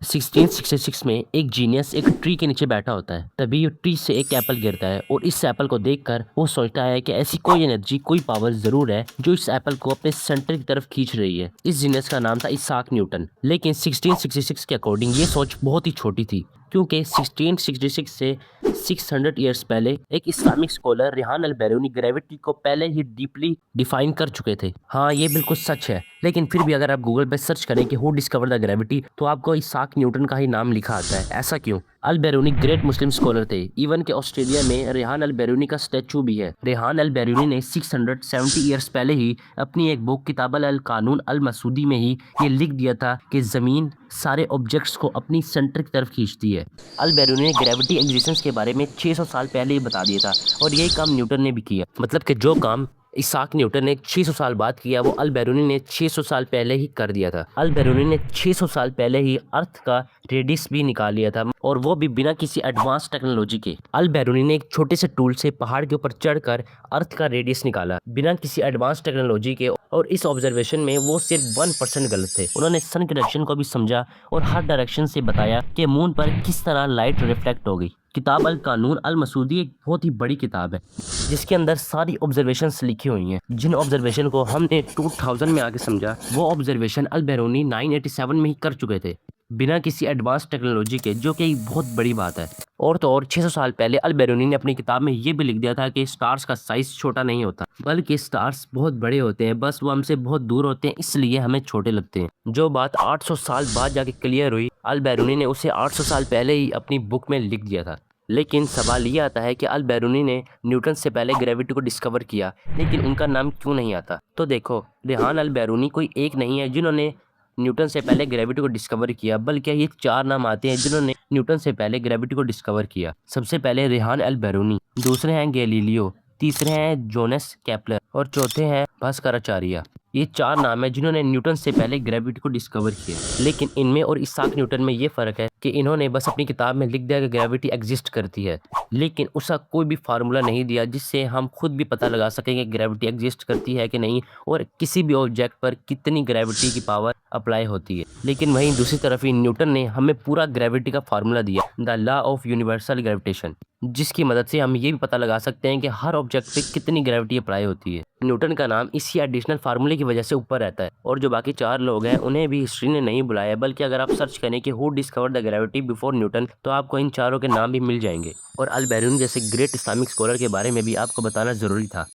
1666 में एक जीनियस एक ट्री के नीचे बैठा होता है। तभी ट्री से एक एप्पल गिरता है और इस एप्पल को देखकर वो सोचता है कि ऐसी कोई एनर्जी, कोई पावर जरूर है जो इस एप्पल को अपने सेंटर की तरफ खींच रही है। इस जीनियस का नाम था इसाक न्यूटन। लेकिन 1666 के अकॉर्डिंग ये सोच बहुत ही छोटी थी, क्योंकि 1666 से 600 ईयर्स पहले एक इस्लामिक स्कॉलर रेहान अल बैरूनी ग्रेविटी को पहले ही डीपली डिफाइन कर चुके थे। हाँ, ये बिल्कुल सच है, लेकिन फिर भी अगर आप गूगल पे सर्च करें कि हु डिस्कवर द ग्रेविटी तो आपको इसाक न्यूटन का ही नाम लिखा आता है। ऐसा क्यों? अल बैरूनी ग्रेट मुस्लिम स्कॉलर थे। इवन के ऑस्ट्रेलिया में रेहान अल बैरूनी का स्टैचू भी है। रेहान अल बैरूनी ने 670 ईयर्स पहले ही अपनी एक बुक किताब अल कानून अल मसूदी में ही ये लिख दिया था कि जमीन सारे ऑब्जेक्ट्स को अपनी सेंटर की तरफ खींचती है। अल बैरूनी ने ग्रेविटी एग्जिस्टेंस के बारे में 600 साल पहले ही बता दिया था और यही काम न्यूटन ने भी किया। मतलब कि जो काम इसाक न्यूटन ने 600 साल बाद किया वो अल बैरूनी ने 600 साल पहले ही कर दिया था। अल बैरूनी ने 600 साल पहले ही अर्थ का रेडियस भी निकाल लिया था, और वो भी बिना किसी एडवांस टेक्नोलॉजी के। अल बैरूनी ने एक छोटे से टूल से पहाड़ के ऊपर चढ़कर अर्थ का रेडियस निकाला बिना किसी एडवांस टेक्नोलॉजी के, और इस ऑब्जर्वेशन में वो सिर्फ 1% गलत थे। उन्होंने सन के डायरेक्शन को भी समझा और हर डायरेक्शन से बताया कि मून पर किस तरह लाइट रिफ्लेक्ट होगी। किताब अल कानून अल मसूदी एक बहुत ही बड़ी किताब है जिसके अंदर सारी ऑब्जर्वेशंस लिखी हुई हैं। जिन ऑब्जर्वेशन को हमने 2000 में आके समझा, वो ऑब्जर्वेशन अल बैरूनी 987 में ही कर चुके थे बिना किसी एडवांस टेक्नोलॉजी के, जो कि एक बहुत बड़ी बात है। और तो और 600 साल पहले अल बैरूनी ने अपनी किताब में ये भी लिख दिया था कि स्टार्स का साइज छोटा नहीं होता, बल्कि स्टार्स बहुत बड़े होते हैं, बस वो हमसे बहुत दूर होते हैं इसलिए हमें छोटे लगते हैं। जो बात 800 साल बाद जाके क्लियर हुई, अल बैरूनी ने उसे 800 साल पहले ही अपनी बुक में लिख दिया था। लेकिन सवाल ये आता है कि अल बैरूनी ने न्यूटन से पहले ग्रेविटी को डिस्कवर किया, लेकिन उनका नाम क्यों नहीं आता? तो देखो, रेहान अल बैरूनी कोई एक नहीं है जिन्होंने न्यूटन से पहले ग्रेविटी को डिस्कवर किया, बल्कि ये 4 नाम आते हैं जिन्होंने न्यूटन से पहले ग्रेविटी को डिस्कवर किया। सबसे पहले रेहान अल बैरूनी, दूसरे हैं गैलीलियो, तीसरे हैं जोनेस केपलर और चौथे हैं भास्कराचार्य। ये 4 नाम है जिन्होंने न्यूटन से पहले ग्रेविटी को डिस्कवर किया। लेकिन इनमें और इसाक न्यूटन में ये फ़र्क है कि इन्होंने बस अपनी किताब में लिख दिया कि ग्रेविटी एग्जिस्ट करती है, लेकिन उसका कोई भी फार्मूला नहीं दिया जिससे हम खुद भी पता लगा सकें कि ग्रेविटी एग्जिस्ट करती है कि नहीं और किसी भी ऑब्जेक्ट पर कितनी ग्रेविटी की पावर अप्लाई होती है। लेकिन वहीं दूसरी तरफ ही न्यूटन ने हमें पूरा ग्रेविटी का फार्मूला दिया, the law of universal gravitation, जिसकी मदद से हम ये भी पता लगा सकते हैं कि हर ऑब्जेक्ट पे कितनी ग्रेविटी अप्लाई होती है। न्यूटन का नाम इसी एडिशनल फार्मूले की वजह से ऊपर रहता है, और जो बाकी 4 लोग हैं उन्हें भी हिस्ट्री ने नहीं बुलाया, बल्कि अगर आप सर्च करें कि who discovered the gravity before Newton तो आपको इन चारों के नाम भी मिल जाएंगे। और अल बैरूनी जैसे ग्रेट इस्लामिक स्कॉलर के बारे में भी आपको बताना जरूरी था।